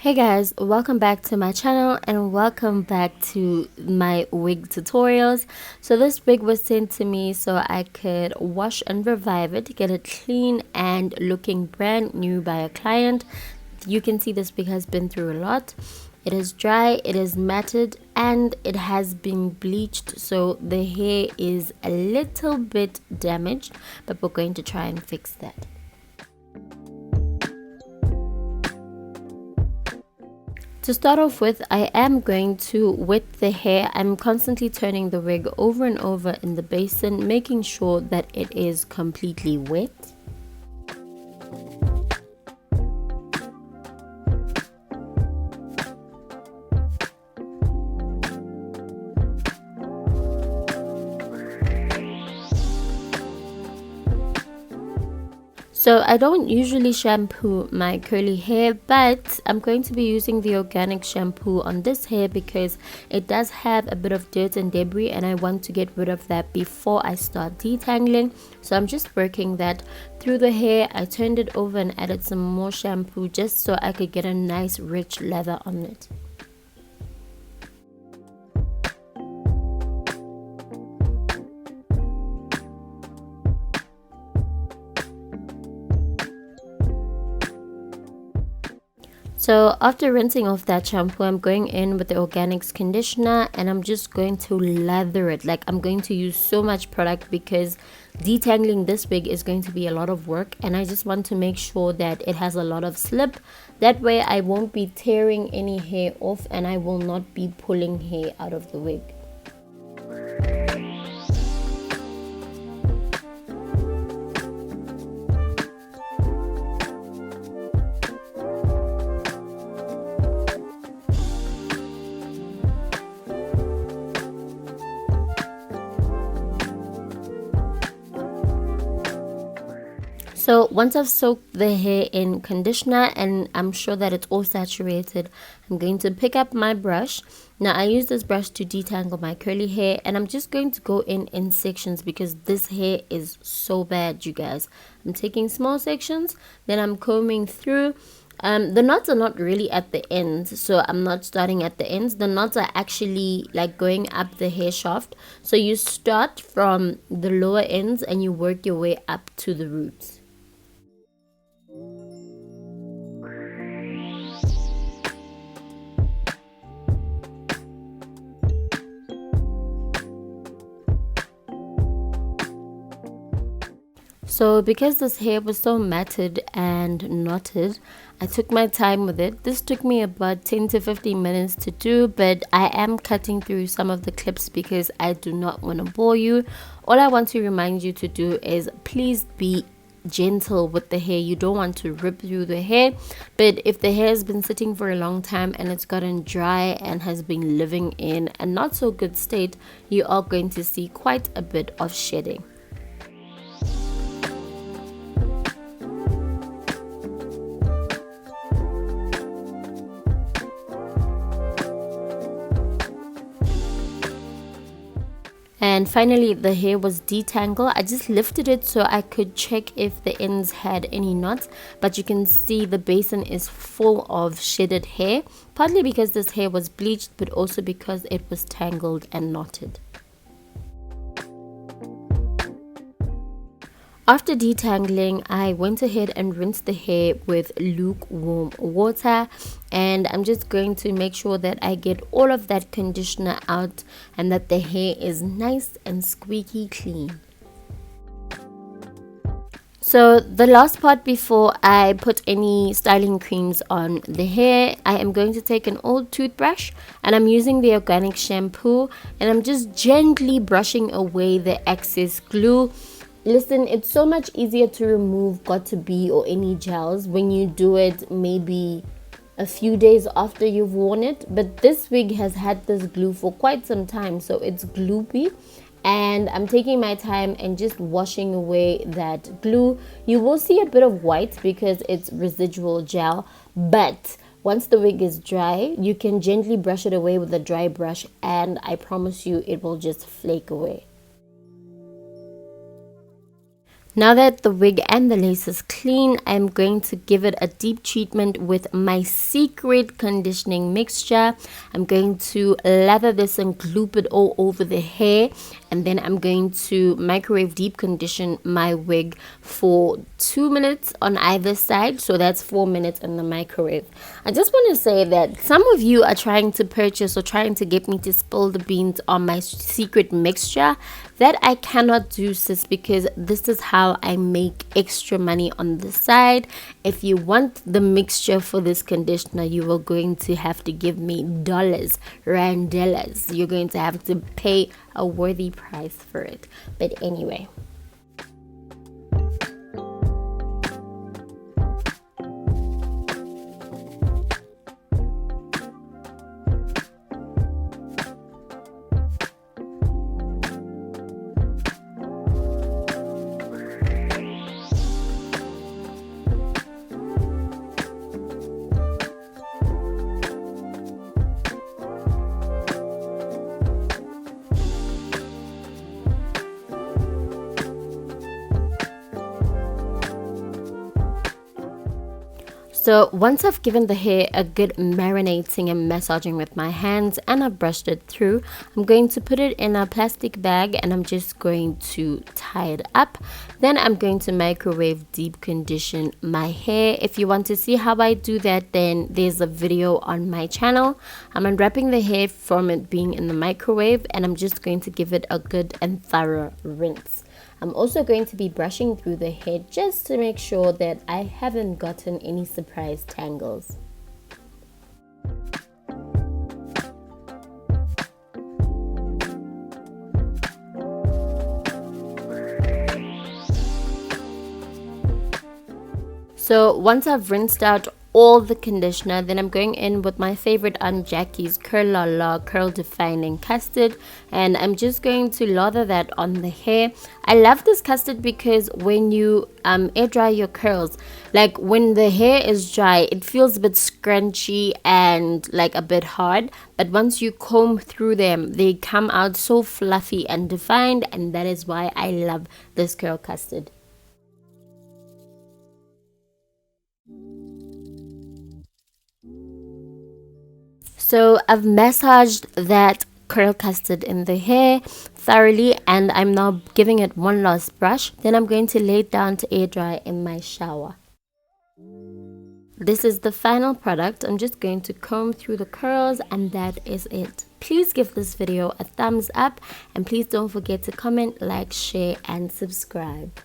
Hey guys, welcome back to my channel and welcome back to my wig tutorials. So this wig was sent to me so I could wash and revive it, get it clean and looking brand new by a client. You can see this wig has been through a lot. It is dry, it is matted, and it has been bleached, so the hair is a little bit damaged, but we're going to try and fix that. To start off with, I am going to wet the hair. I'm constantly turning the wig over and over in the basin, making sure that it is completely wet. So I don't usually shampoo my curly hair, but I'm going to be using the organic shampoo on this hair because it does have a bit of dirt and debris and I want to get rid of that before I start detangling. So I'm just working that through the hair. I turned it over and added some more shampoo just so I could get a nice rich lather on it. So after rinsing off that shampoo, I'm going in with the organics conditioner and I'm just going to lather it. Like, I'm going to use so much product because detangling this wig is going to be a lot of work, and I just want to make sure that it has a lot of slip. That way I won't be tearing any hair off and I will not be pulling hair out of the wig. So once I've soaked the hair in conditioner and I'm sure that it's all saturated, I'm going to pick up my brush. Now I use this brush to detangle my curly hair and I'm just going to go in sections because this hair is so bad, you guys. I'm taking small sections, then I'm combing through. The knots are not really at the ends, so I'm not starting at the ends. The knots are actually like going up the hair shaft. So you start from the lower ends and you work your way up to the roots. So because this hair was so matted and knotted, I took my time with it. This took me about 10 to 15 minutes to do, but I am cutting through some of the clips because I do not want to bore you. All I want to remind you to do is please be gentle with the hair. You don't want to rip through the hair, but if the hair has been sitting for a long time and it's gotten dry and has been living in a not so good state, you are going to see quite a bit of shedding. And finally, the hair was detangled. I just lifted it so I could check if the ends had any knots, but you can see the basin is full of shedded hair, partly because this hair was bleached, but also because it was tangled and knotted. After detangling, I went ahead and rinsed the hair with lukewarm water, and I'm just going to make sure that I get all of that conditioner out and that the hair is nice and squeaky clean. So the last part before I put any styling creams on the hair, I am going to take an old toothbrush and I'm using the organic shampoo and I'm just gently brushing away the excess glue. Listen, it's so much easier to remove got2b or any gels when you do it maybe a few days after you've worn it, but this wig has had this glue for quite some time, so it's gloopy, and I'm taking my time and just washing away that glue. You will see a bit of white because it's residual gel, but once the wig is dry, you can gently brush it away with a dry brush and I promise you it will just flake away. Now that the wig and the lace is clean, I'm going to give it a deep treatment with my secret conditioning mixture. I'm going to lather this and gloop it all over the hair, and then I'm going to microwave deep condition my wig for 2 minutes on either side, so that's 4 minutes in the microwave. I just want to say that some of you are trying to purchase or trying to get me to spill the beans on my secret mixture. That I cannot do, sis, because this is how I make extra money on the side. If you want the mixture for this conditioner, you are going to have to give me dollars, randellas. You're going to have to pay a worthy price for it. But anyway. So once I've given the hair a good marinating and massaging with my hands and I've brushed it through, I'm going to put it in a plastic bag and I'm just going to tie it up. Then I'm going to microwave deep condition my hair. If you want to see how I do that, then there's a video on my channel. I'm unwrapping the hair from it being in the microwave and I'm just going to give it a good and thorough rinse. I'm also going to be brushing through the hair just to make sure that I haven't gotten any surprise tangles. So once I've rinsed out all the conditioner, then I'm going in with my favorite Aunt Jackie's Curl Defining Custard, and I'm just going to lather that on the hair. I love this custard because when you air dry your curls, like when the hair is dry, it feels a bit scrunchy and like a bit hard, but once you comb through them, they come out so fluffy and defined, and that is why I love this curl custard. So I've massaged that curl custard in the hair thoroughly and I'm now giving it one last brush. Then I'm going to lay it down to air dry in my shower. This is the final product. I'm just going to comb through the curls and that is it. Please give this video a thumbs up and please don't forget to comment, like, share and subscribe.